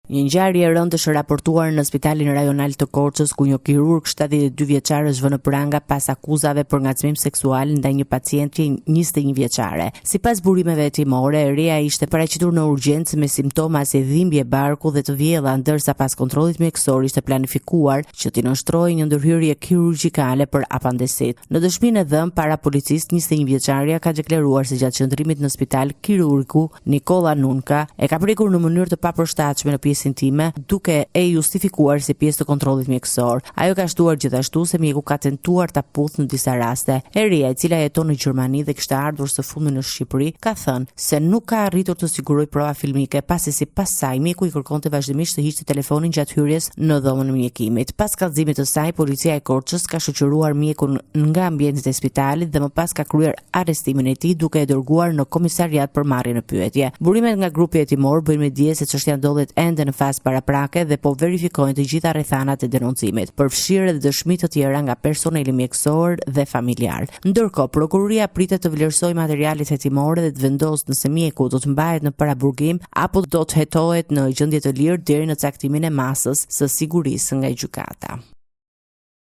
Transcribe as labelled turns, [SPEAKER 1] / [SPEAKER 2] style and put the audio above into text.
[SPEAKER 1] Një ngjarje e rëndë është raportuar në Spitalin Rajonal të Korçës, ku një kirurg 72 vjeçar është vënë në pranga pas akuzave për ngacmim seksual ndaj një pacienti 21 vjeçare. Sipas burimeve hetimore, e reja ishte paraqitur në urgjencë me simptoma si dhimbje barku dhe të vjella, ndërsa pas kontrollit mjekësor ishte planifikuar që t'i nënshtrojë një ndërhyrje kirurgjikale për apandesit. Në dëshminë e dhënë para policisë, 21 vjeçaria ka deklaruar se gjatë qëndrimit në spital, kirurgu Nikola Nunka e ka prekur në mënyrë të papërshtatshme në pjesën time, duke e justifikuar si pjesë të kontrollit mjekësor. Ajo ka shtuar gjithashtu se mjeku ka tentuar ta puthë në disa raste. E reja, e cila jeton në Gjermani dhe kishte ardhur së fundi në Shqipëri, ka thënë se nuk ka arritur të sigurojë prova filmike, pasi sipas saj mjeku i kërkonte vazhdimisht të hiqte telefonin gjatë hyrjes në dhomën e mjekimit. Pas kallëzimit të saj, policia e Korçës ka shoqëruar mjekun nga ambientet e spitalit dhe më pas ka kryer arrestimin e tij, duke e dërguar në komisariat për marrjen në pyetje. Burimet nga grupi hetimor bëjnë me dije se çështja ndodhet ende në fazë paraprake dhe po verifikojnë të gjitha rrethanat e denoncimit, përfshirë edhe dëshmi të tjera nga personeli mjekësor dhe familjar. Ndërkohë, prokuroria pritet të vlerësojë materialet hetimore dhe të vendosë nëse mjeku do të mbahet në paraburgim apo do të hetohet në gjendje të lirë deri në caktimin e masës së sigurisë nga gjykata.